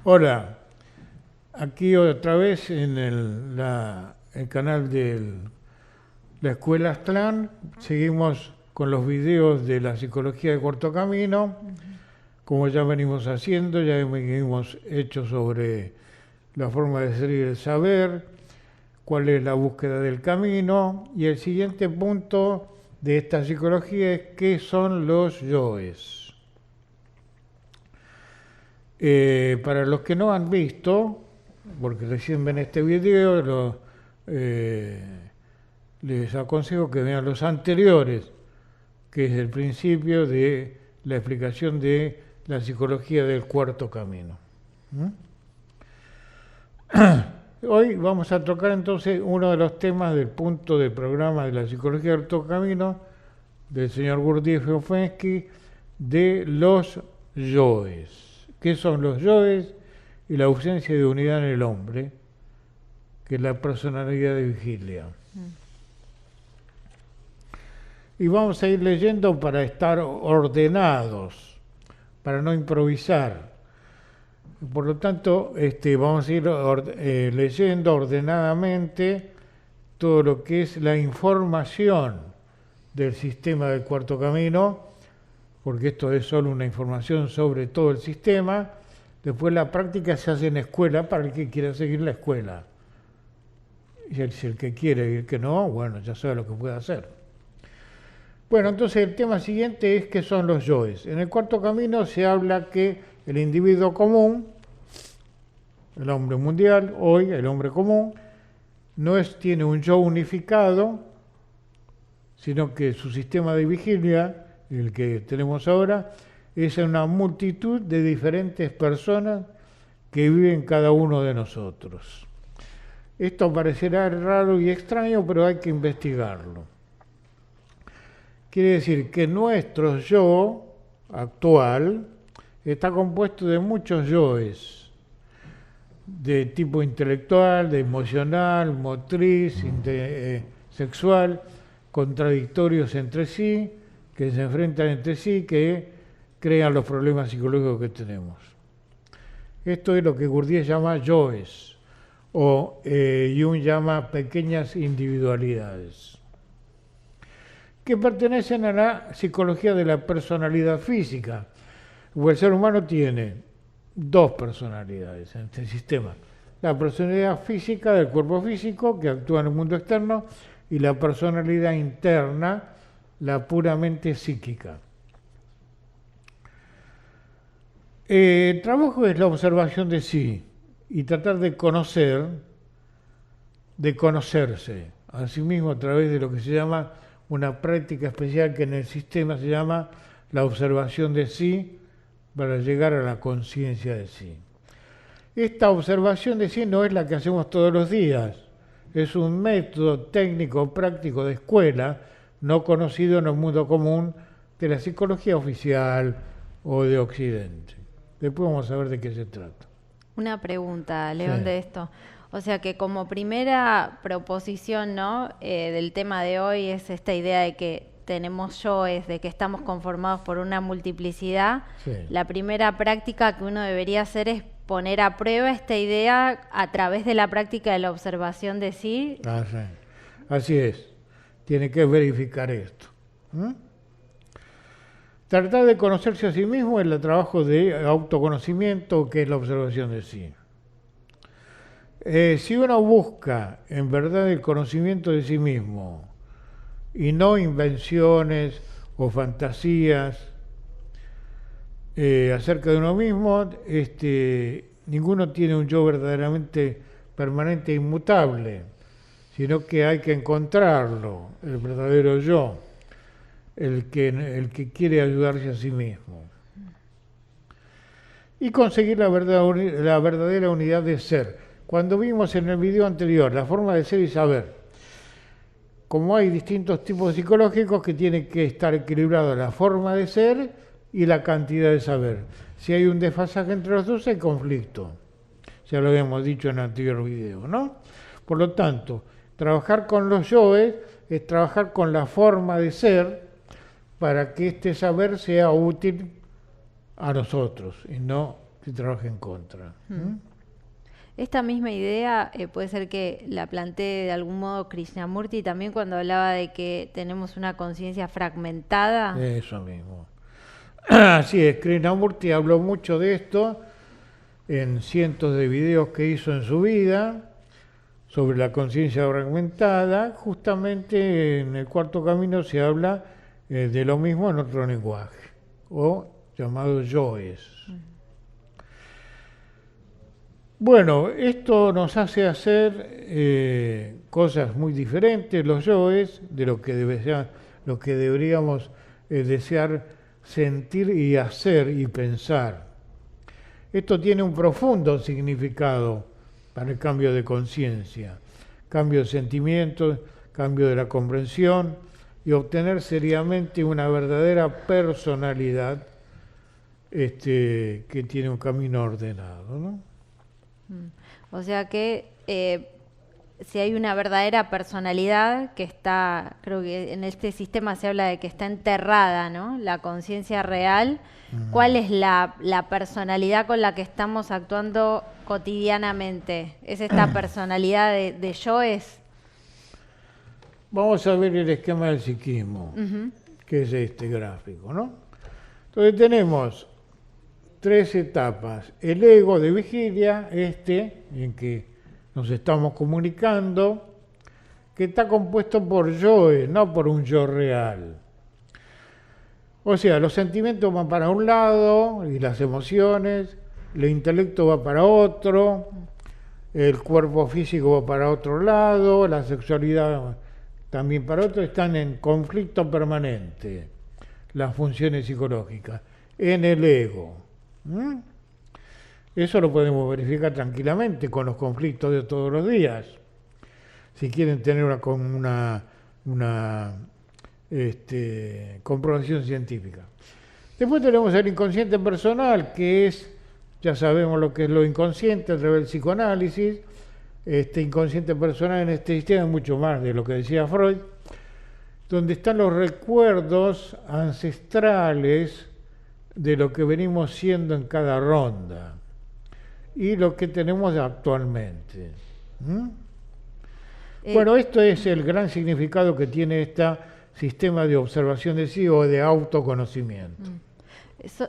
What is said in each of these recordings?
Hola, aquí otra vez en el canal de la Escuela Aztlán. Seguimos con los videos de la psicología de corto camino, como ya venimos haciendo, ya hemos hecho sobre la forma de ser y el saber, cuál es la búsqueda del camino, y el siguiente punto de esta psicología es qué son los yoes. Para los que no han visto, porque recién ven este video, les aconsejo que vean los anteriores, que es el principio de la explicación de la psicología del cuarto camino. Hoy vamos a tocar entonces uno de los temas del punto del programa de la psicología del cuarto camino del señor Gurdjieff Ofensky, de los yoes. ¿Qué son los yoes? Y la ausencia de unidad en el hombre, que es la personalidad de vigilia. Y vamos a ir leyendo para estar ordenados, para no improvisar. Por lo tanto, vamos a ir leyendo ordenadamente todo lo que es la información del sistema del cuarto camino, porque esto es solo una información sobre todo el sistema. Después la práctica se hace en escuela para el que quiera seguir la escuela. Y si el que quiere y el que no, bueno, ya sabe lo que puede hacer. Bueno, entonces el tema siguiente es qué son los yoes. En el cuarto camino se habla que el individuo común, el hombre mundial, hoy el hombre común, tiene un yo unificado, sino que su sistema de vigilia, el que tenemos ahora, es una multitud de diferentes personas que viven cada uno de nosotros. Esto parecerá raro y extraño, pero hay que investigarlo. Quiere decir que nuestro yo actual está compuesto de muchos yoes, de tipo intelectual, de emocional, motriz, sexual, contradictorios entre sí, que se enfrentan entre sí, que crean los problemas psicológicos que tenemos. Esto es lo que Gurdjieff llama yoes, o Jung llama pequeñas individualidades, que pertenecen a la psicología de la personalidad física. El ser humano tiene dos personalidades en este sistema: la personalidad física del cuerpo físico, que actúa en el mundo externo, y la personalidad interna, la puramente psíquica. El trabajo es la observación de sí y tratar de conocerse a sí mismo a través de lo que se llama una práctica especial que en el sistema se llama la observación de sí, para llegar a la conciencia de sí. Esta observación de sí no es la que hacemos todos los días, es un método técnico práctico de escuela no conocido en el mundo común de la psicología oficial o de Occidente. Después vamos a ver de qué se trata. Una pregunta, León, Sí. de esto. O sea que como primera proposición, ¿no? Del tema de hoy es esta idea de que tenemos yoes, de que estamos conformados por una multiplicidad. Sí. La primera práctica que uno debería hacer es poner a prueba esta idea a través de la práctica de la observación de sí. Sí. Así es. Tiene que verificar esto. Tratar de conocerse a sí mismo es el trabajo de autoconocimiento, que es la observación de sí. Si uno busca en verdad el conocimiento de sí mismo y no invenciones o fantasías acerca de uno mismo, ninguno tiene un yo verdaderamente permanente e inmutable, sino que hay que encontrarlo, el verdadero yo, el que quiere ayudarse a sí mismo. Y conseguir la verdadera unidad de ser. Cuando vimos en el video anterior la forma de ser y saber, como hay distintos tipos psicológicos que tienen que estar equilibrados la forma de ser y la cantidad de saber. Si hay un desfasaje entre los dos, hay conflicto. Ya lo habíamos dicho en el anterior video, ¿no? Por lo tanto, trabajar con los yoes es trabajar con la forma de ser para que este saber sea útil a nosotros y no que trabaja en contra. Esta misma idea puede ser que la plantee de algún modo Krishnamurti también cuando hablaba de que tenemos una conciencia fragmentada. Eso mismo. Así es, Krishnamurti habló mucho de esto en cientos de videos que hizo en su vida sobre la conciencia fragmentada. Justamente en el Cuarto Camino se habla de lo mismo en otro lenguaje, o llamado yoes. Bueno, esto nos hace hacer cosas muy diferentes, los yoes, de lo que deberíamos desear sentir y hacer y pensar. Esto tiene un profundo significado para el cambio de conciencia, cambio de sentimientos, cambio de la comprensión y obtener seriamente una verdadera personalidad que tiene un camino ordenado, ¿no? O sea que si hay una verdadera personalidad que está, creo que en este sistema se habla de que está enterrada, ¿no? La conciencia real. ¿Cuál es la personalidad con la que estamos actuando cotidianamente? ¿Es esta personalidad de yoes? Vamos a ver el esquema del psiquismo, que es este gráfico, ¿no? Entonces tenemos 3 etapas. El ego de vigilia, en que nos estamos comunicando, que está compuesto por yoes, no por un yo real. O sea, los sentimientos van para un lado y las emociones, el intelecto va para otro, el cuerpo físico va para otro lado, la sexualidad también para otro, están en conflicto permanente las funciones psicológicas, en el ego. Eso lo podemos verificar tranquilamente con los conflictos de todos los días. Si quieren tener una comprobación científica. Después tenemos el inconsciente personal, que es, ya sabemos lo que es lo inconsciente a través del psicoanálisis. Este inconsciente personal en este sistema es mucho más de lo que decía Freud, donde están los recuerdos ancestrales de lo que venimos siendo en cada ronda y lo que tenemos actualmente. Bueno, esto es el gran significado que tiene este sistema de observación de sí o de autoconocimiento.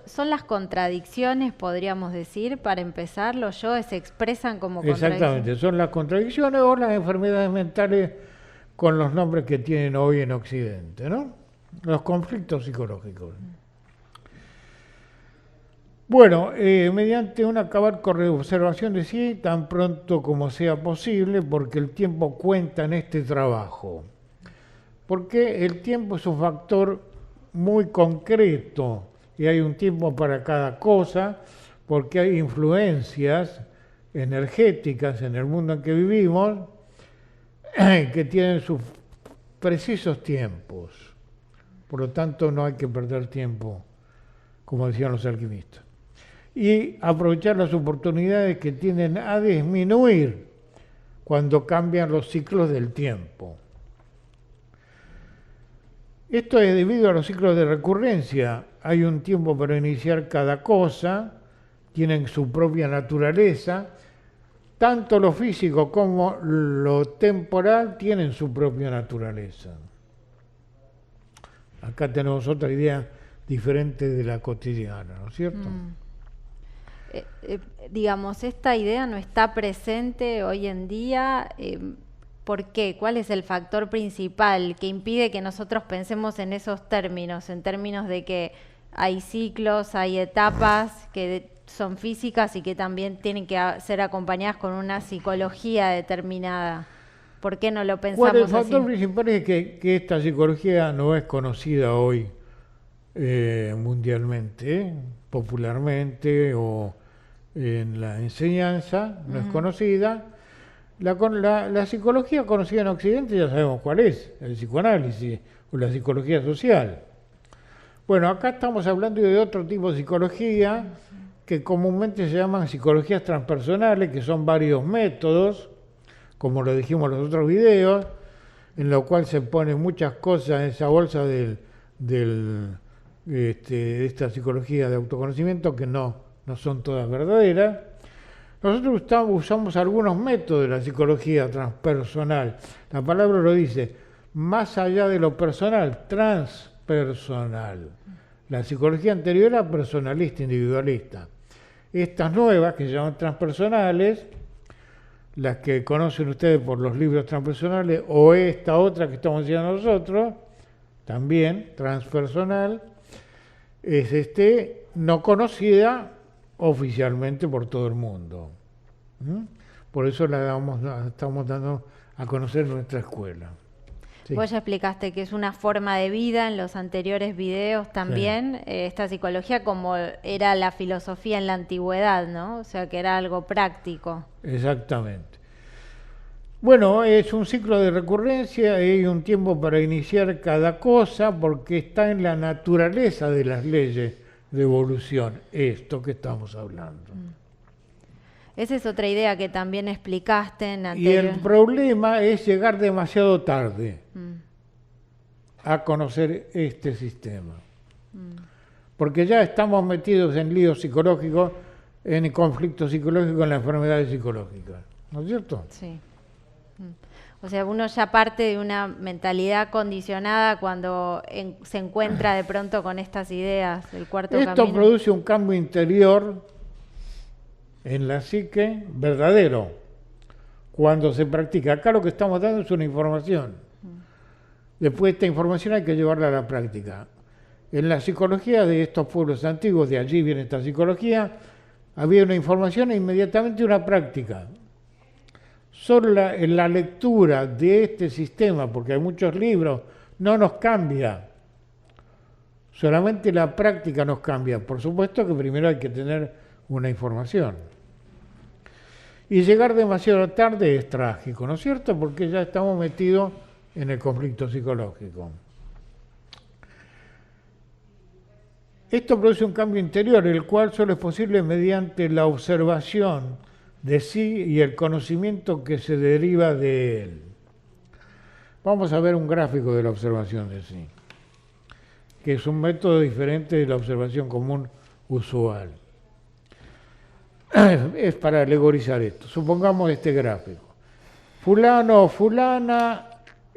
Son las contradicciones, podríamos decir, para empezar, los yoes se expresan como contradicciones. Exactamente, son las contradicciones o las enfermedades mentales con los nombres que tienen hoy en Occidente, ¿no? Los conflictos psicológicos. Bueno, mediante una cabal observación de sí, tan pronto como sea posible, porque el tiempo cuenta en este trabajo. Porque el tiempo es un factor muy concreto y hay un tiempo para cada cosa, porque hay influencias energéticas en el mundo en que vivimos que tienen sus precisos tiempos. Por lo tanto, no hay que perder tiempo, como decían los alquimistas. Y aprovechar las oportunidades que tienden a disminuir cuando cambian los ciclos del tiempo. Esto es debido a los ciclos de recurrencia. Hay un tiempo para iniciar cada cosa, tienen su propia naturaleza. Tanto lo físico como lo temporal tienen su propia naturaleza. Acá tenemos otra idea diferente de la cotidiana, ¿no es cierto? Digamos, esta idea no está presente hoy en día. ¿Por qué? ¿Cuál es el factor principal que impide que nosotros pensemos en esos términos, en términos de que hay ciclos, hay etapas que son físicas y que también tienen que ser acompañadas con una psicología determinada? ¿Por qué no lo pensamos así? Bueno, el factor principal es que esta psicología no es conocida hoy mundialmente, popularmente o en la enseñanza, no es conocida. La psicología conocida en Occidente ya sabemos cuál es, el psicoanálisis o la psicología social. Bueno, acá estamos hablando de otro tipo de psicología que comúnmente se llaman psicologías transpersonales, que son varios métodos, como lo dijimos en los otros videos, en lo cual se ponen muchas cosas en esa bolsa de esta psicología de autoconocimiento que no no son todas verdaderas. Nosotros usamos algunos métodos de la psicología transpersonal. La palabra lo dice, más allá de lo personal, transpersonal. La psicología anterior era personalista, individualista. Estas nuevas, que se llaman transpersonales, las que conocen ustedes por los libros transpersonales, o esta otra que estamos diciendo nosotros, también transpersonal, es no conocida oficialmente por todo el mundo. Por eso la estamos dando a conocer en nuestra escuela. Sí. Vos ya explicaste que es una forma de vida en los anteriores videos también, sí. Esta psicología como era la filosofía en la antigüedad, ¿no? O sea, que era algo práctico. Exactamente. Bueno, es un ciclo de recurrencia, hay un tiempo para iniciar cada cosa porque está en la naturaleza de las leyes de evolución, esto que estamos hablando. Esa es otra idea que también explicaste en anterior. Y el problema es llegar demasiado tarde a conocer este sistema. Porque ya estamos metidos en líos psicológicos, en conflictos psicológicos, en las enfermedades psicológicas. ¿No es cierto? Sí. O sea, uno ya parte de una mentalidad condicionada cuando se encuentra de pronto con estas ideas del cuarto camino. Esto produce un cambio interior en la psique verdadero cuando se practica. Acá lo que estamos dando es una información. Después esta información hay que llevarla a la práctica. En la psicología de estos pueblos antiguos, de allí viene esta psicología, había una información e inmediatamente una práctica. Solo en la lectura de este sistema, porque hay muchos libros, no nos cambia. Solamente la práctica nos cambia. Por supuesto que primero hay que tener una información. Y llegar demasiado tarde es trágico, ¿no es cierto? Porque ya estamos metidos en el conflicto psicológico. Esto produce un cambio interior, el cual solo es posible mediante la observación de sí y el conocimiento que se deriva de él. Vamos a ver un gráfico de la observación de sí, que es un método diferente de la observación común usual. Es para alegorizar esto. Supongamos este gráfico. Fulano o fulana,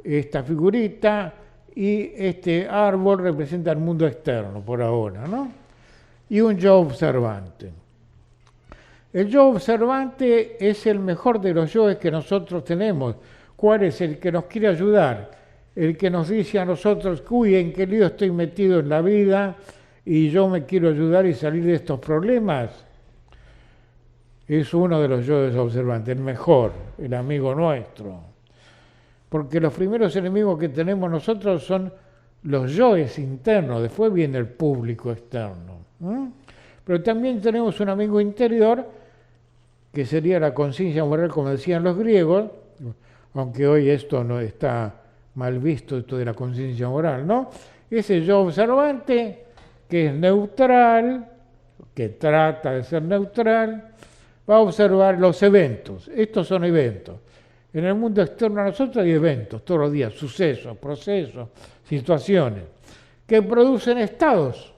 esta figurita, y este árbol representa el mundo externo, por ahora, ¿no? Y un yo observante. El yo observante es el mejor de los yoes que nosotros tenemos. ¿Cuál es? El que nos quiere ayudar, el que nos dice a nosotros, uy, en qué lío estoy metido en la vida y yo me quiero ayudar y salir de estos problemas. Es uno de los yoes observantes, el mejor, el amigo nuestro. Porque los primeros enemigos que tenemos nosotros son los yoes internos, después viene el público externo. Pero también tenemos un amigo interior, que sería la conciencia moral, como decían los griegos, aunque hoy esto no está mal visto, esto de la conciencia moral, ¿no? Ese yo observante, que es neutral, que trata de ser neutral, va a observar los eventos. Estos son eventos. En el mundo externo a nosotros hay eventos, todos los días, sucesos, procesos, situaciones, que producen estados.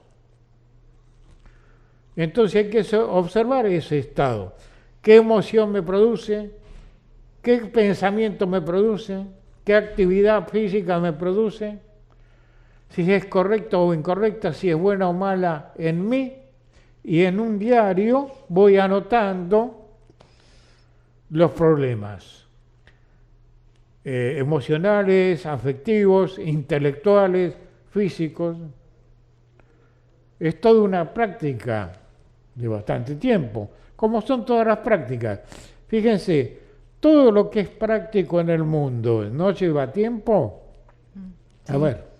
Entonces hay que observar ese estado. ¿Qué emoción me produce? ¿Qué pensamiento me produce? ¿Qué actividad física me produce? Si es correcta o incorrecta, si es buena o mala en mí. Y en un diario voy anotando los problemas emocionales, afectivos, intelectuales, físicos. Es toda una práctica de bastante tiempo, como son todas las prácticas. Fíjense, todo lo que es práctico en el mundo no lleva tiempo. A ver.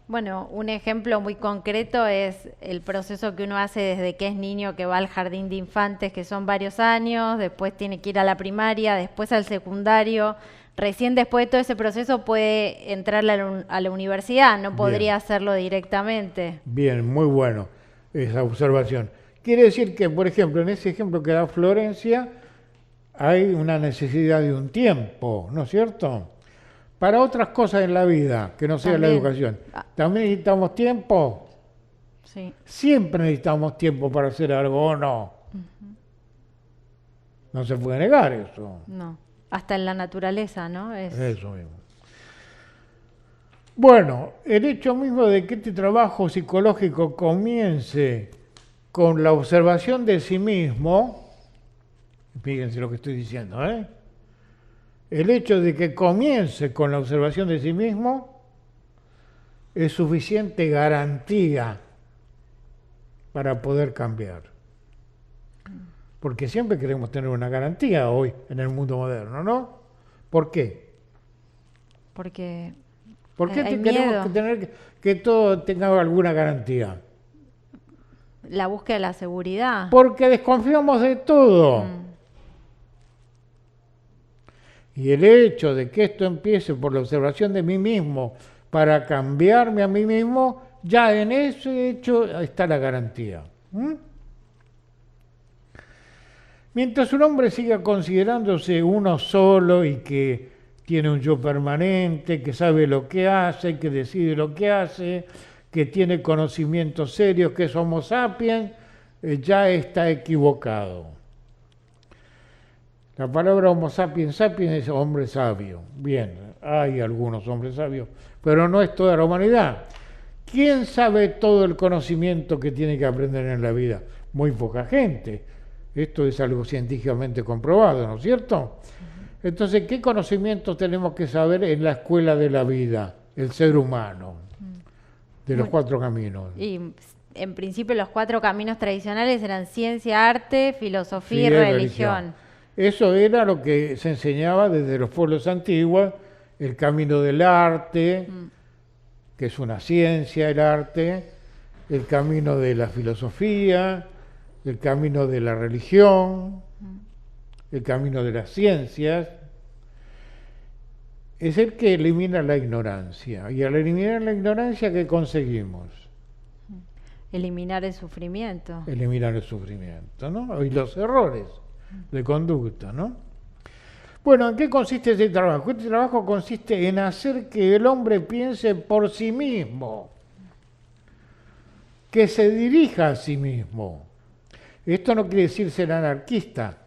Bueno, un ejemplo muy concreto es el proceso que uno hace desde que es niño, que va al jardín de infantes, que son varios años, después tiene que ir a la primaria, después al secundario. Recién después de todo ese proceso puede entrar a la universidad, no podría hacerlo directamente. Bien, muy bueno esa observación. Quiere decir que, por ejemplo, en ese ejemplo que da Florencia, hay una necesidad de un tiempo, ¿no es cierto? Para otras cosas en la vida, que no sea la educación. ¿También necesitamos tiempo? Sí. Siempre necesitamos tiempo para hacer algo, ¿o no? No se puede negar eso. No, hasta en la naturaleza, ¿no? Eso mismo. Bueno, el hecho mismo de que este trabajo psicológico comience con la observación de sí mismo, fíjense lo que estoy diciendo, ¿eh? El hecho de que comience con la observación de sí mismo es suficiente garantía para poder cambiar. Porque siempre queremos tener una garantía hoy en el mundo moderno, ¿no? ¿Por qué? Porque ¿Por qué hay queremos miedo. tener que todo tenga alguna garantía? La búsqueda de la seguridad. Porque desconfiamos de todo. Mm. Y el hecho de que esto empiece por la observación de mí mismo para cambiarme a mí mismo, ya en ese hecho está la garantía. ¿Mm? Mientras un hombre siga considerándose uno solo y que tiene un yo permanente, que sabe lo que hace, que decide lo que hace, que tiene conocimientos serios, que es Homo sapiens, ya está equivocado. La palabra Homo sapiens sapiens es hombre sabio. Bien, hay algunos hombres sabios, pero no es toda la humanidad. ¿Quién sabe todo el conocimiento que tiene que aprender en la vida? Muy poca gente. Esto es algo científicamente comprobado, ¿no es cierto? Entonces, ¿qué conocimientos tenemos que saber en la escuela de la vida, el ser humano, de los cuatro caminos? Y en principio los 4 caminos tradicionales eran ciencia, arte, filosofía y Sí, religión. Eso era lo que se enseñaba desde los pueblos antiguos, el camino del arte, que es una ciencia, el arte, el camino de la filosofía, el camino de la religión, el camino de las ciencias. Es el que elimina la ignorancia. Y al eliminar la ignorancia, ¿qué conseguimos? Eliminar el sufrimiento. Eliminar el sufrimiento, ¿no? Y los errores de conducta, ¿no? Bueno, ¿en qué consiste este trabajo? Este trabajo consiste en hacer que el hombre piense por sí mismo, que se dirija a sí mismo. Esto no quiere decir ser anarquista,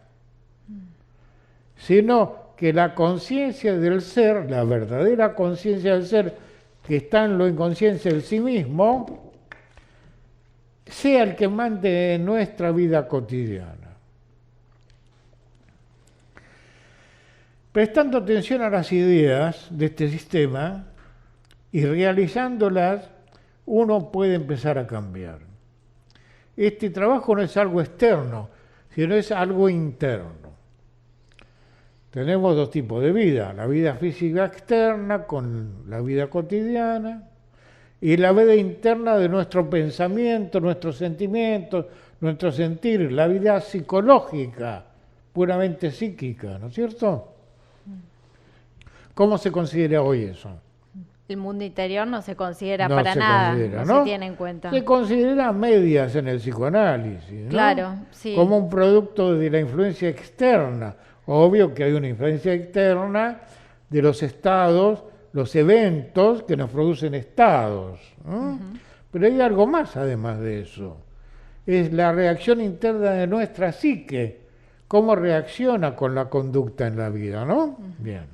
sino que la conciencia del ser, la verdadera conciencia del ser, que está en la inconsciencia del sí mismo, sea el que mande nuestra vida cotidiana. Prestando atención a las ideas de este sistema y realizándolas, uno puede empezar a cambiar. Este trabajo no es algo externo, sino es algo interno. Tenemos dos tipos de vida, la vida física externa con la vida cotidiana y la vida interna de nuestro pensamiento, nuestros sentimientos, nuestro sentir, la vida psicológica, puramente psíquica, ¿no es cierto? ¿Cómo se considera hoy eso? El mundo interior no se considera No para se nada, considera, no ¿no? se tiene en cuenta. Se considera medias en el psicoanálisis, ¿no? Claro, sí. Como un producto de la influencia externa. Obvio que hay una influencia externa de los estados, los eventos que nos producen estados, ¿no? Pero hay algo más además de eso. Es la reacción interna de nuestra psique, cómo reacciona con la conducta en la vida, ¿no? Bien.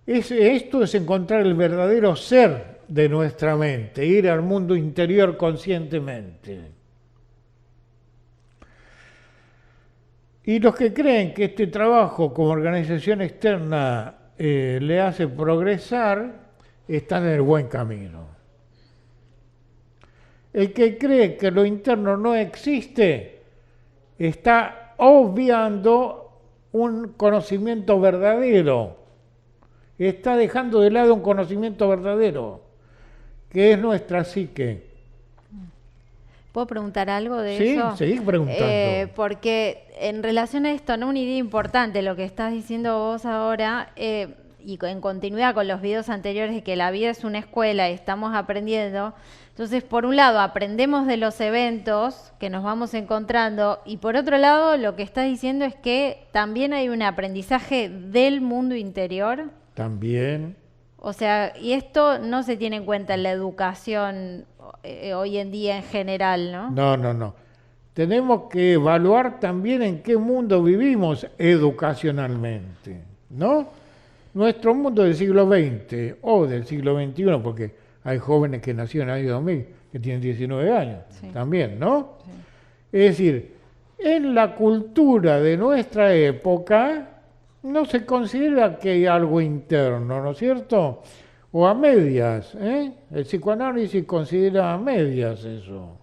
Esto es encontrar el verdadero ser de nuestra mente, ir al mundo interior conscientemente. Y los que creen que este trabajo como organización externa le hace progresar, están en el buen camino. El que cree que lo interno no existe, está obviando un conocimiento verdadero. Está dejando de lado un conocimiento verdadero, que es nuestra psique. ¿Puedo preguntar algo de Sí, eso? seguí preguntando. Porque en relación a esto, ¿no? Una idea importante, lo que estás diciendo vos ahora, y en continuidad con los videos anteriores, de que la vida es una escuela y estamos aprendiendo. Entonces, por un lado, aprendemos de los eventos que nos vamos encontrando, y por otro lado, lo que estás diciendo es que también hay un aprendizaje del mundo interior. También. O sea, y esto no se tiene en cuenta en la educación hoy en día en general, ¿no? No. tenemos que evaluar también en qué mundo vivimos educacionalmente, ¿no? Nuestro mundo del siglo XX o del siglo XXI, porque hay jóvenes que nacieron en el año 2000, que tienen 19 años, Sí. también, ¿no? Sí. Es decir, en la cultura de nuestra época no se considera que hay algo interno, ¿no es cierto? O a medias, ¿eh? El psicoanálisis considera a medias eso.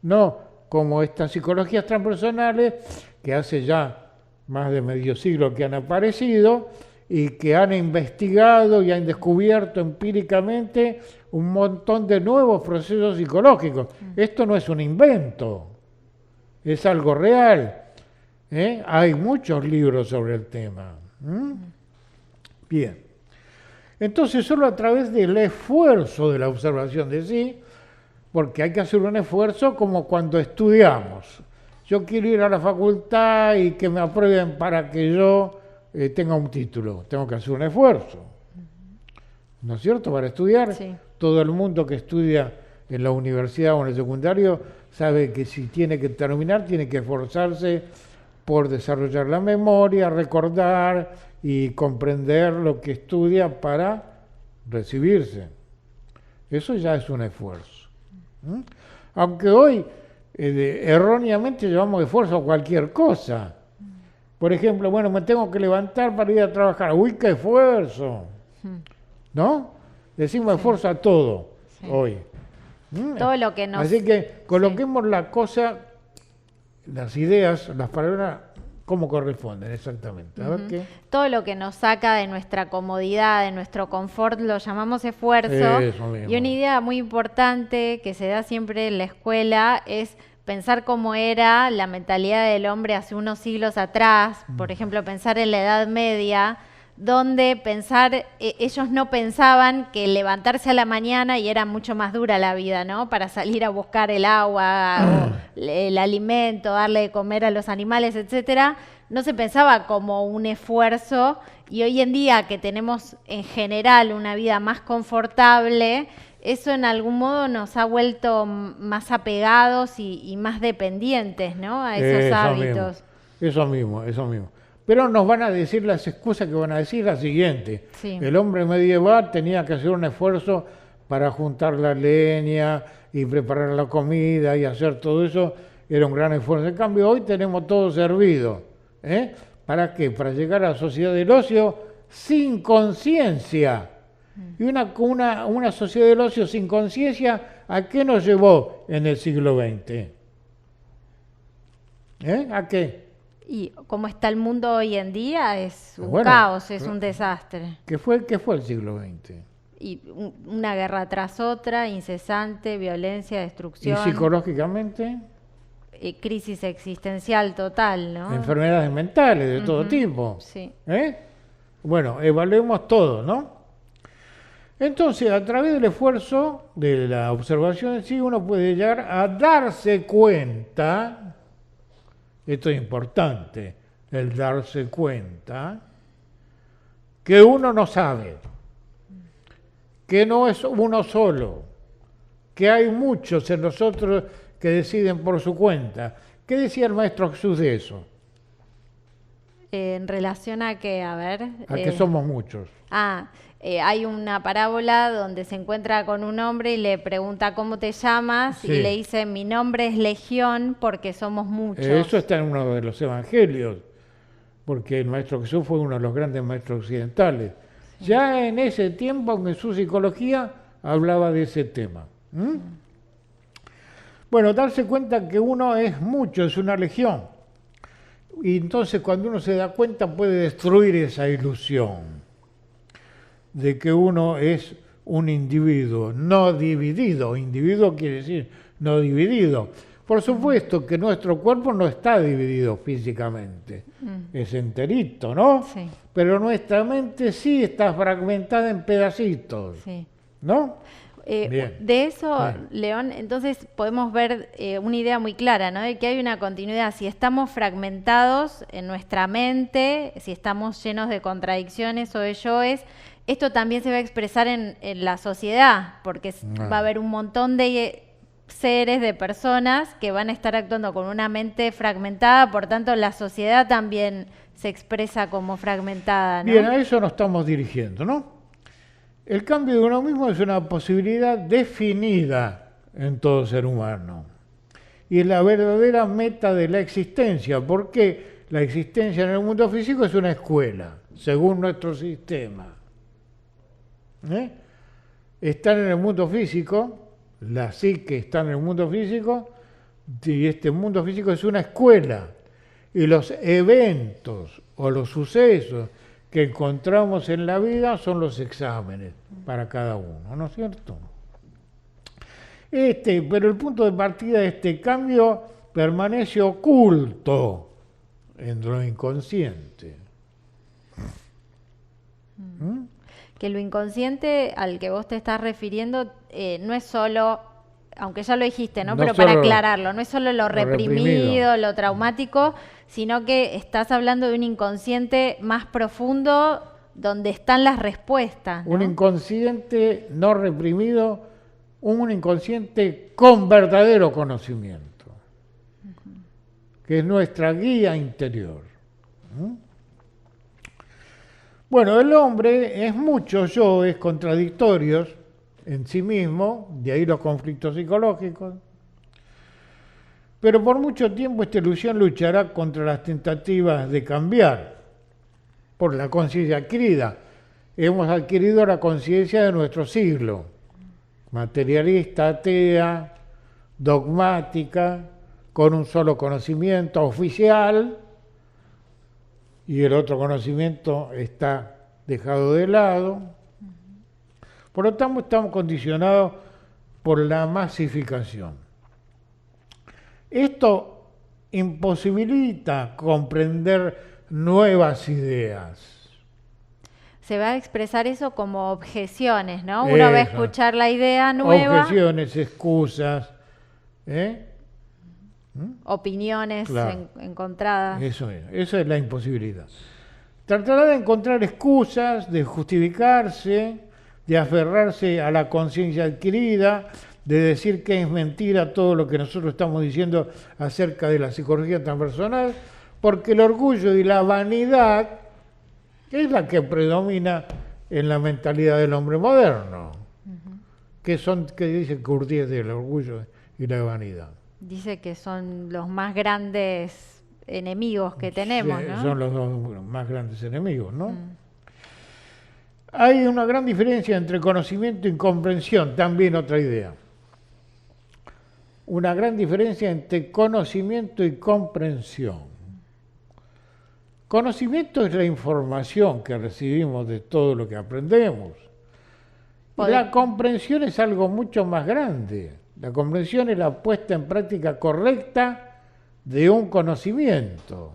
No como estas psicologías transpersonales que hace ya más de medio siglo que han aparecido y que han investigado y han descubierto empíricamente un montón de nuevos procesos psicológicos. Esto no es un invento, es algo real. ¿Eh? Hay muchos libros sobre el tema. Bien. Entonces, solo a través del esfuerzo de la observación de sí, porque hay que hacer un esfuerzo como cuando estudiamos. Yo quiero ir a la facultad y que me aprueben para que yo tenga un título. Tengo que hacer un esfuerzo. ¿No es cierto? Para estudiar, Sí. todo el mundo que estudia en la universidad o en el secundario sabe que si tiene que terminar, tiene que esforzarse por desarrollar la memoria, recordar y comprender lo que estudia para recibirse. Eso ya es un esfuerzo. Aunque hoy erróneamente llevamos esfuerzo a cualquier cosa. Por ejemplo, bueno, me tengo que levantar para ir a trabajar. ¡Uy, qué esfuerzo! ¿No? Decimos esfuerzo a todo hoy. Todo lo que nos... Así que coloquemos la cosa, las ideas, las palabras, como corresponden exactamente. A ver qué. Todo lo que nos saca de nuestra comodidad, de nuestro confort, lo llamamos esfuerzo. Eso mismo. Y una idea muy importante que se da siempre en la escuela es pensar cómo era la mentalidad del hombre hace unos siglos atrás. Por ejemplo, pensar en la Edad Media, donde ellos no pensaban que levantarse a la mañana y era mucho más dura la vida, ¿no? Para salir a buscar el agua, o el alimento, darle de comer a los animales, etcétera, no se pensaba como un esfuerzo. Y hoy en día que tenemos en general una vida más confortable, eso en algún modo nos ha vuelto más apegados y más dependientes, ¿no? A esos hábitos. Eso mismo. Pero nos van a decir las excusas que van a decir la siguiente. Sí. El hombre medieval tenía que hacer un esfuerzo para juntar la leña y preparar la comida y hacer todo eso. Era un gran esfuerzo. En cambio, hoy tenemos todo servido. ¿Eh? ¿Para qué? Para llegar a la sociedad del ocio sin conciencia. Y una sociedad del ocio sin conciencia, ¿a qué nos llevó en el siglo XX? ¿A qué? Y como está el mundo hoy en día, es un Bueno, caos, es un desastre. ¿Qué fue el siglo XX? Y una guerra tras otra, incesante, violencia, ¿Y destrucción, psicológicamente? crisis existencial total, ¿no? Enfermedades mentales de todo tipo. Sí. Bueno, evaluemos todo, ¿no? Entonces, a través del esfuerzo de la observación en sí, uno puede llegar a darse cuenta, esto es importante, el darse cuenta, que uno no sabe, que no es uno solo, que hay muchos en nosotros que deciden por su cuenta. ¿Qué decía el Maestro Jesús de eso? En relación a que, a ver... A que somos muchos. Hay una parábola donde se encuentra con un hombre y le pregunta ¿cómo te llamas? Sí. Y le dice, mi nombre es Legión porque somos muchos. Eso está en uno de los evangelios, porque el Maestro Jesús fue uno de los grandes maestros occidentales. Sí. Ya en ese tiempo, en su psicología, hablaba de ese tema. Bueno, darse cuenta que uno es mucho, es una legión. Y entonces cuando uno se da cuenta puede destruir esa ilusión de que uno es un individuo no dividido. Individuo quiere decir no dividido. Por supuesto que nuestro cuerpo no está dividido físicamente, es enterito, ¿no? Sí. Pero nuestra mente sí está fragmentada en pedacitos, Sí. ¿no? De eso, León, entonces podemos ver una idea muy clara, ¿no? De que hay una continuidad. Si estamos fragmentados en nuestra mente, si estamos llenos de contradicciones o de yoes, esto también se va a expresar en la sociedad, porque va a haber un montón de seres, de personas que van a estar actuando con una mente fragmentada, por tanto la sociedad también se expresa como fragmentada, ¿no? Bien, a eso nos estamos dirigiendo, ¿no? El cambio de uno mismo es una posibilidad definida en todo ser humano y es la verdadera meta de la existencia, porque la existencia en el mundo físico es una escuela, según nuestro sistema. Están en el mundo físico, la psique está en el mundo físico, y este mundo físico es una escuela, y los eventos o los sucesos que encontramos en la vida son los exámenes para cada uno, ¿no es cierto? Pero el punto de partida de este cambio permanece oculto en lo inconsciente. Que lo inconsciente al que vos te estás refiriendo no es solo, aunque ya lo dijiste, ¿no? Pero para aclararlo, no es solo lo reprimido, lo traumático, sino que estás hablando de un inconsciente más profundo donde están las respuestas, ¿no? Un inconsciente no reprimido, un inconsciente con verdadero conocimiento, que es nuestra guía interior. Bueno, el hombre es muchos yoes contradictorios en sí mismo, de ahí los conflictos psicológicos, pero por mucho tiempo esta ilusión luchará contra las tentativas de cambiar por la conciencia adquirida. Hemos adquirido la conciencia de nuestro siglo, materialista, atea, dogmática, con un solo conocimiento oficial, y el otro conocimiento está dejado de lado. Por lo tanto, estamos condicionados por la masificación. Esto imposibilita comprender nuevas ideas. Se va a expresar eso como objeciones, ¿no? Uno va a escuchar la idea nueva. Objeciones, excusas, opiniones encontradas. Eso es la imposibilidad. Tratará de encontrar excusas, de justificarse, de aferrarse a la conciencia adquirida, de decir que es mentira todo lo que nosotros estamos diciendo acerca de la psicología transpersonal, porque el orgullo y la vanidad es la que predomina en la mentalidad del hombre moderno. ¿Qué dice Courdier del orgullo y la vanidad? Dice que son los más grandes enemigos que tenemos, Sí, ¿no? son los dos más grandes enemigos, ¿no? Hay una gran diferencia entre conocimiento y comprensión, también otra idea. Una gran diferencia entre conocimiento y comprensión. Conocimiento es la información que recibimos de todo lo que aprendemos. La comprensión es algo mucho más grande. La comprensión es la puesta en práctica correcta de un conocimiento.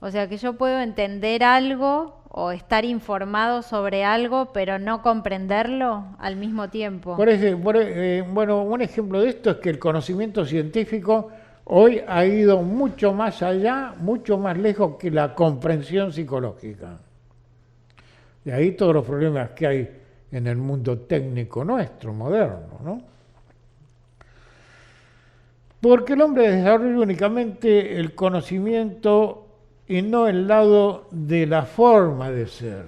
O sea que yo puedo entender algo o estar informado sobre algo, pero no comprenderlo al mismo tiempo. Bueno, un ejemplo de esto es que el conocimiento científico hoy ha ido mucho más allá, mucho más lejos que la comprensión psicológica. De ahí todos los problemas que hay en el mundo técnico nuestro, moderno, ¿no? Porque el hombre desarrolla únicamente el conocimiento y no el lado de la forma de ser.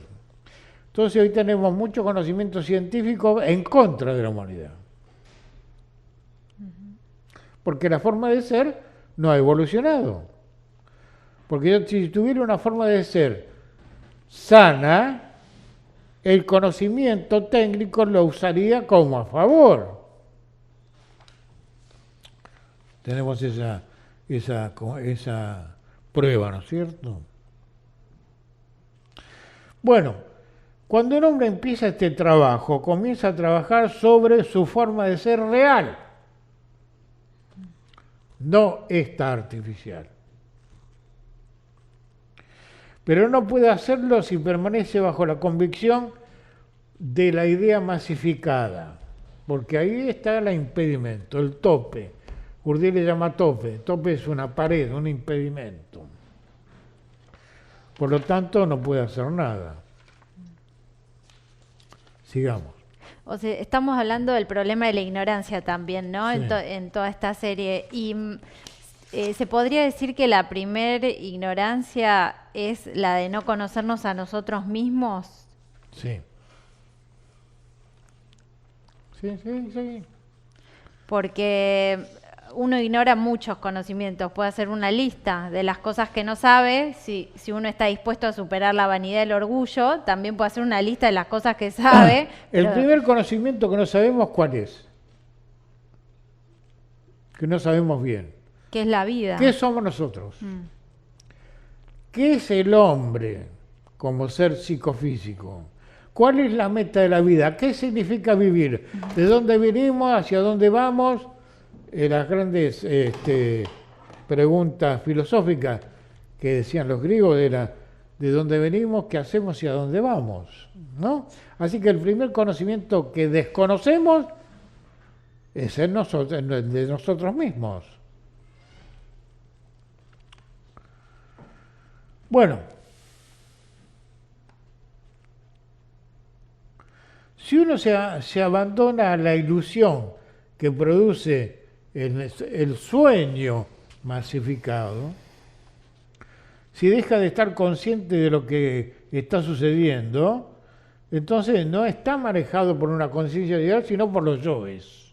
Entonces hoy tenemos mucho conocimiento científico en contra de la humanidad. Porque la forma de ser no ha evolucionado. Porque yo, si tuviera una forma de ser sana, el conocimiento técnico lo usaría como a favor. Tenemos esa prueba, ¿no es cierto? Bueno, cuando el hombre empieza este trabajo, comienza a trabajar sobre su forma de ser real, no esta artificial. Pero no puede hacerlo si permanece bajo la convicción de la idea masificada, porque ahí está el impedimento, el tope. Bourdieu le llama tope. Tope es una pared, un impedimento. Por lo tanto, no puede hacer nada. Sigamos. O sea, estamos hablando del problema de la ignorancia también, ¿no? Sí. En toda esta serie. Y se podría decir que la primer ignorancia es la de no conocernos a nosotros mismos. Sí. Sí, sí, sí. Porque uno ignora muchos conocimientos, puede hacer una lista de las cosas que no sabe, si uno está dispuesto a superar la vanidad y el orgullo, también puede hacer una lista de las cosas que sabe. El primer conocimiento que no sabemos, ¿cuál es? Que no sabemos bien. ¿Qué es la vida? ¿Qué somos nosotros? ¿Qué es el hombre como ser psicofísico? ¿Cuál es la meta de la vida? ¿Qué significa vivir? ¿De dónde venimos? ¿Hacia dónde vamos? Las grandes preguntas filosóficas que decían los griegos era de dónde venimos, qué hacemos y a dónde vamos, ¿no? Así que el primer conocimiento que desconocemos es el de nosotros mismos. Bueno, si uno se abandona a la ilusión que produce el sueño masificado, si deja de estar consciente de lo que está sucediendo, entonces no está manejado por una conciencia ideal, sino por los yoes.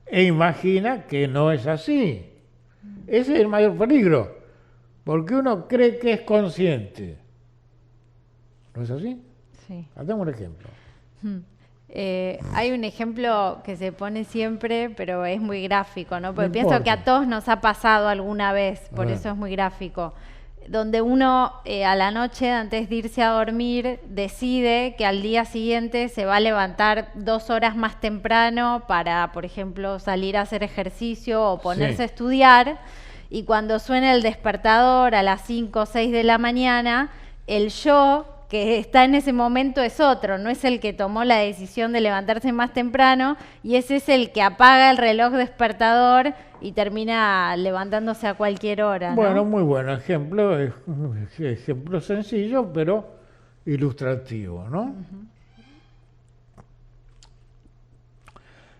E imagina que no es así. Ese es el mayor peligro, porque uno cree que es consciente. ¿No es así? Sí. Hagamos un ejemplo. Hay un ejemplo que se pone siempre, pero es muy gráfico, ¿no? Porque No pienso importa. que a todos nos ha pasado alguna vez, por eso es muy gráfico. Donde uno a la noche, antes de irse a dormir, decide que al día siguiente se va a levantar 2 horas más temprano para, por ejemplo, salir a hacer ejercicio o ponerse a estudiar. Y cuando suena el despertador a las 5 o 6 de la mañana, el yo que está en ese momento es otro, no es el que tomó la decisión de levantarse más temprano, y ese es el que apaga el reloj despertador y termina levantándose a cualquier hora, ¿no? Bueno, muy buen ejemplo, es un ejemplo sencillo, pero ilustrativo, ¿no?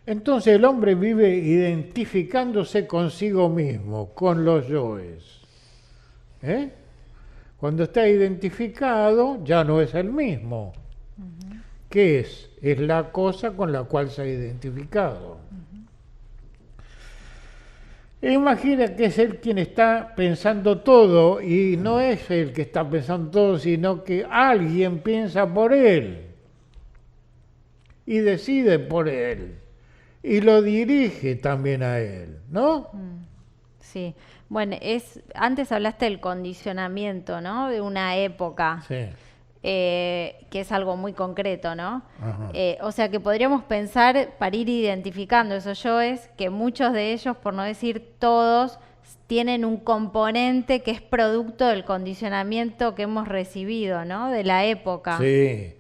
Entonces el hombre vive identificándose consigo mismo, con los yoes. Cuando está identificado, ya no es el mismo. ¿Qué es? Es la cosa con la cual se ha identificado. Imagina que es él quien está pensando todo, y no es él que está pensando todo, sino que alguien piensa por él y decide por él y lo dirige también a él, ¿no? Sí. Bueno, antes hablaste del condicionamiento, ¿no? De una época. Sí. Que es algo muy concreto, ¿no? Ajá. O sea que podríamos pensar, para ir identificando esos yoes, que muchos de ellos, por no decir todos, tienen un componente que es producto del condicionamiento que hemos recibido, ¿no? De la época. Sí,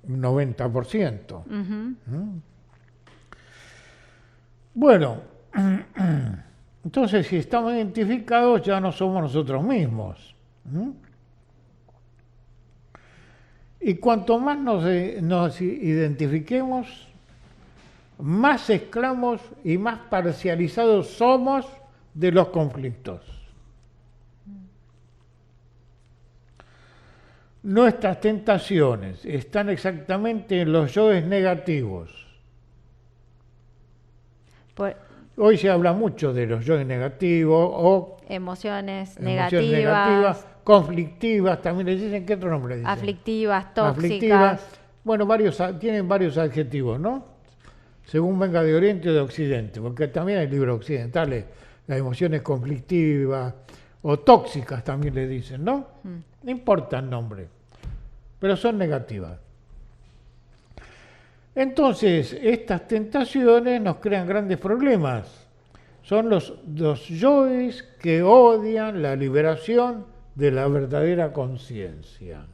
un 90%. Bueno, entonces si estamos identificados ya no somos nosotros mismos. Y cuanto más nos identifiquemos, más esclavos y más parcializados somos de los conflictos. Nuestras tentaciones están exactamente en los yoes negativos. Hoy se habla mucho de los yoes negativos o emociones negativas, negativas, conflictivas, también les dicen, ¿qué otro nombre le dicen? aflictivas, tóxicas. Aflictivas. Bueno, tienen varios adjetivos, ¿no? Según venga de Oriente o de Occidente, porque también hay libros occidentales, las emociones conflictivas o tóxicas también le dicen, ¿no? No importa el nombre, pero son negativas. Entonces, estas tentaciones nos crean grandes problemas. Son los yoes que odian la liberación de la verdadera conciencia.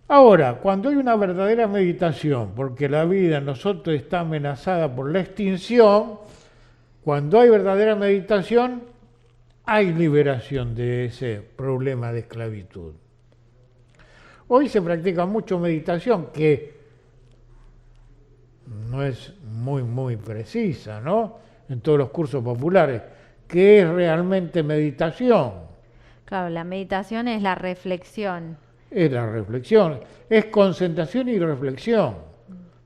Ahora, cuando hay una verdadera meditación, porque la vida en nosotros está amenazada por la extinción, cuando hay verdadera meditación, hay liberación de ese problema de esclavitud. Hoy se practica mucho meditación, que no es muy precisa, ¿no? En todos los cursos populares. ¿Qué es realmente meditación? Claro, la meditación es la reflexión. Es la reflexión, es concentración y reflexión.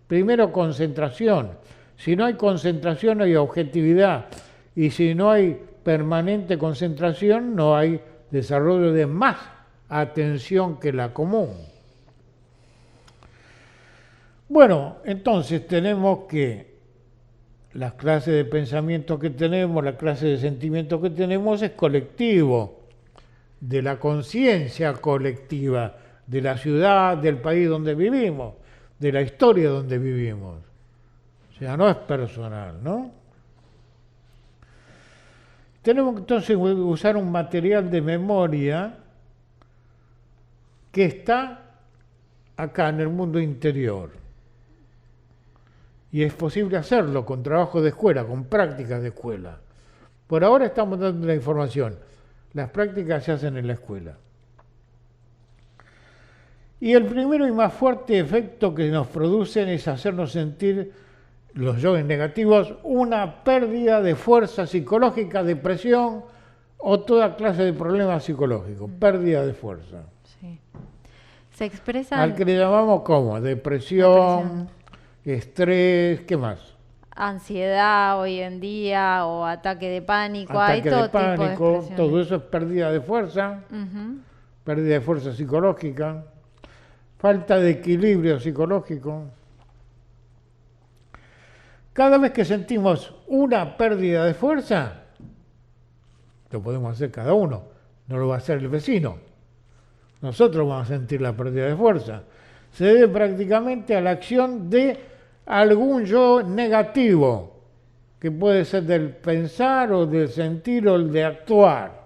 Primero concentración. Si no hay concentración no hay objetividad. Y si no hay permanente concentración no hay desarrollo de más atención que la común. Bueno, entonces tenemos que las clases de pensamiento que tenemos, la clase de sentimientos que tenemos es colectivo, de la conciencia colectiva, de la ciudad, del país donde vivimos, de la historia donde vivimos. O sea, no es personal, ¿no? Tenemos entonces que usar un material de memoria que está acá en el mundo interior. Y es posible hacerlo con trabajo de escuela, con prácticas de escuela. Por ahora estamos dando la información. Las prácticas se hacen en la escuela. Y el primero y más fuerte efecto que nos producen es hacernos sentir los yoes negativos una pérdida de fuerza psicológica, depresión o toda clase de problemas psicológicos. Pérdida de fuerza. Sí. Se expresan... Al que le llamamos ¿cómo? Depresión, estrés, ¿qué más? Ansiedad hoy en día o ataque de pánico, Ataque hay todo de pánico, tipo de expresiones. todo eso es pérdida de fuerza, pérdida de fuerza psicológica, falta de equilibrio psicológico. Cada vez que sentimos una pérdida de fuerza, lo podemos hacer cada uno, no lo va a hacer el vecino. Nosotros vamos a sentir la pérdida de fuerza. Se debe prácticamente a la acción de algún yo negativo, que puede ser del pensar o del sentir o el de actuar.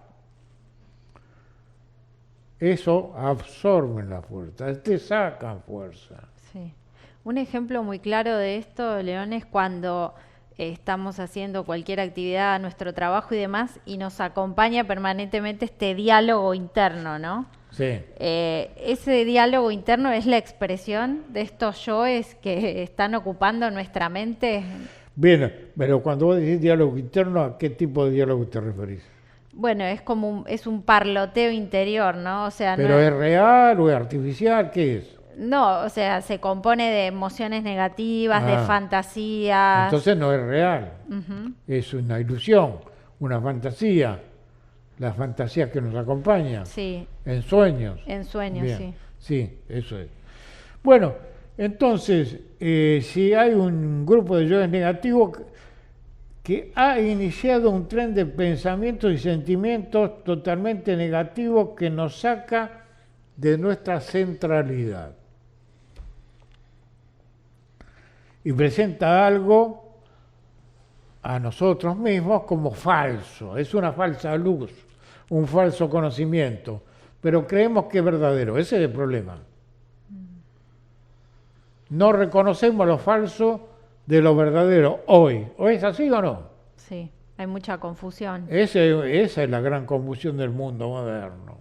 Eso absorbe la fuerza, te sacan fuerza. Sí. Un ejemplo muy claro de esto, León, es cuando estamos haciendo cualquier actividad, nuestro trabajo y demás, y nos acompaña permanentemente este diálogo interno, ¿no? Sí. Ese diálogo interno es la expresión de estos yoes que están ocupando nuestra mente. Bien, pero cuando vos decís diálogo interno, ¿a qué tipo de diálogo te referís? Bueno, es como es un parloteo interior, ¿no? O sea, ¿Pero es real o es artificial? ¿Qué es? No, o sea, se compone de emociones negativas, de fantasías. Entonces no es real. Es una ilusión, una fantasía. La fantasía que nos acompaña. Sí. En sueños. En sueños, bien. sí. Sí, eso es. Bueno, entonces, si hay un grupo de yoes negativos que ha iniciado un tren de pensamientos y sentimientos totalmente negativos que nos saca de nuestra centralidad. Y presenta algo a nosotros mismos como falso. Es una falsa luz, un falso conocimiento. Pero creemos que es verdadero. Ese es el problema. No reconocemos lo falso de lo verdadero hoy. ¿O es así o no? Sí, hay mucha confusión. Esa es la gran confusión del mundo moderno.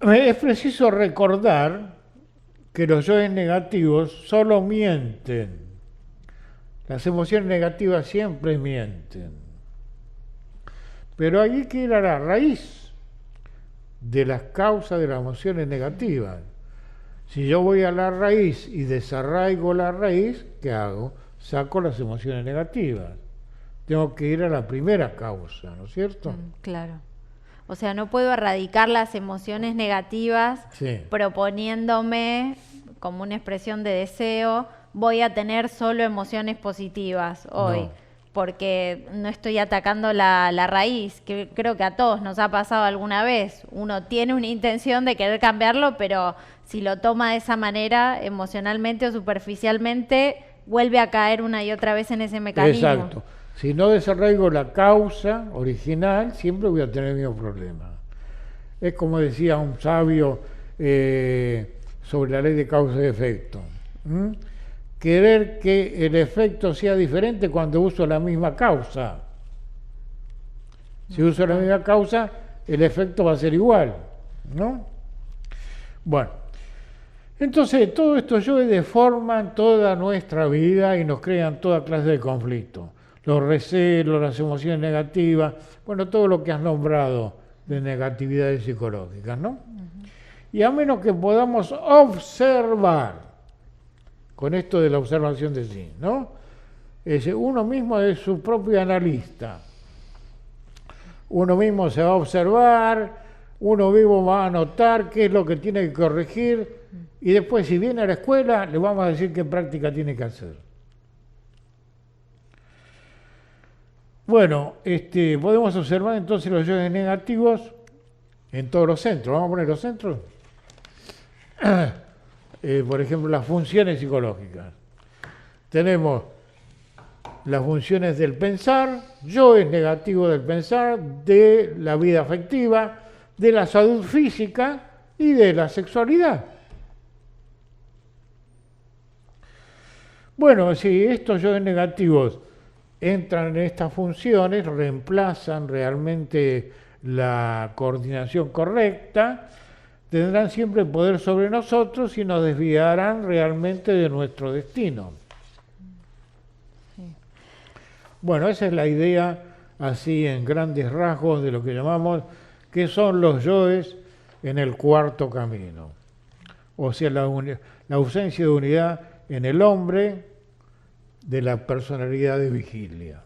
Es preciso recordar que los yoes negativos solo mienten. Las emociones negativas siempre mienten. Pero hay que ir a la raíz de las causas de las emociones negativas. Si yo voy a la raíz y desarraigo la raíz, ¿qué hago? Saco las emociones negativas. Tengo que ir a la primera causa, ¿no es cierto? Claro. O sea, no puedo erradicar las emociones negativas proponiéndome como una expresión de deseo, voy a tener solo emociones positivas hoy, porque no estoy atacando la raíz, que creo que a todos nos ha pasado alguna vez. Uno tiene una intención de querer cambiarlo, pero si lo toma de esa manera, emocionalmente o superficialmente, vuelve a caer una y otra vez en ese mecanismo. Exacto. Si no desarraigo la causa original, siempre voy a tener el mismo problema. Es como decía un sabio sobre la ley de causa y efecto. Querer que el efecto sea diferente cuando uso la misma causa. Si uso la misma causa, el efecto va a ser igual, ¿no? Bueno, entonces todos estos yoes deforman toda nuestra vida y nos crean toda clase de conflictos. Los recelos, las emociones negativas, bueno, todo lo que has nombrado de negatividades psicológicas, ¿no? Y a menos que podamos observar, con esto de la observación de sí, ¿no? Uno mismo es su propio analista. Uno mismo se va a observar, uno mismo va a anotar qué es lo que tiene que corregir y después si viene a la escuela le vamos a decir qué práctica tiene que hacer. Bueno, podemos observar entonces los yoes negativos en todos los centros. Vamos a poner los centros. Por ejemplo, las funciones psicológicas. Tenemos las funciones del pensar, yoes negativos del pensar, de la vida afectiva, de la salud física y de la sexualidad. Bueno, si estos yoes negativos entran en estas funciones, reemplazan realmente la coordinación correcta, tendrán siempre poder sobre nosotros y nos desviarán realmente de nuestro destino. Sí. Bueno, esa es la idea, así en grandes rasgos, de lo que llamamos que son los yoes en el cuarto camino. O sea, la ausencia de unidad en el hombre de la personalidad de vigilia.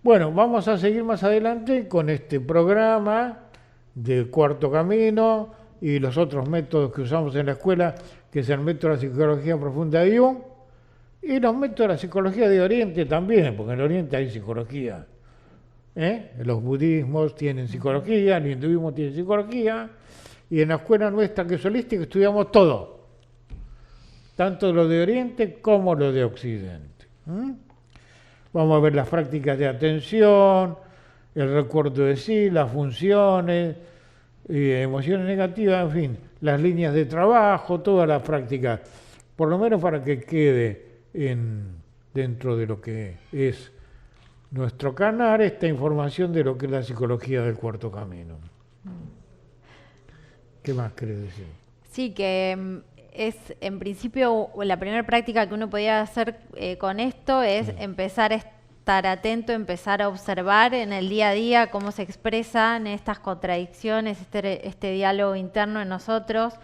Bueno, vamos a seguir más adelante con este programa del cuarto camino y los otros métodos que usamos en la escuela, que es el método de la psicología profunda de Jung y los métodos de la psicología de Oriente también, porque en Oriente hay psicología. Los budismos tienen psicología, el hinduismo tiene psicología, y en la escuela nuestra que es holística estudiamos todo, tanto lo de Oriente como lo de Occidente. Vamos a ver las prácticas de atención, el recuerdo de sí, las funciones, emociones negativas, en fin, las líneas de trabajo, todas las prácticas, por lo menos para que quede dentro de lo que es nuestro canal esta información de lo que es la psicología del cuarto camino. ¿Qué más querés decir? Sí, que es en principio la primera práctica que uno podía hacer con esto es empezar a estar atento, empezar a observar en el día a día cómo se expresan estas contradicciones, este diálogo interno en nosotros,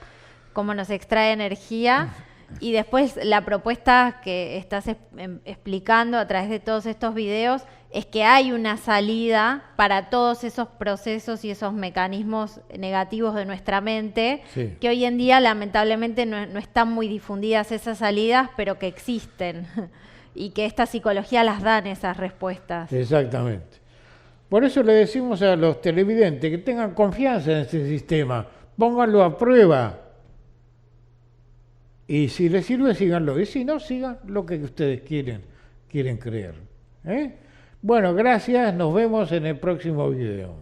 cómo nos extrae energía. Y después la propuesta que estás explicando a través de todos estos videos es que hay una salida para todos esos procesos y esos mecanismos negativos de nuestra mente, sí, que hoy en día lamentablemente no están muy difundidas esas salidas, pero que existen y que esta psicología las dan esas respuestas. Exactamente. Por eso le decimos a los televidentes que tengan confianza en este sistema, pónganlo a prueba. Y si les sirve, síganlo. Y si no, sigan lo que ustedes quieren creer. Bueno, gracias. Nos vemos en el próximo video.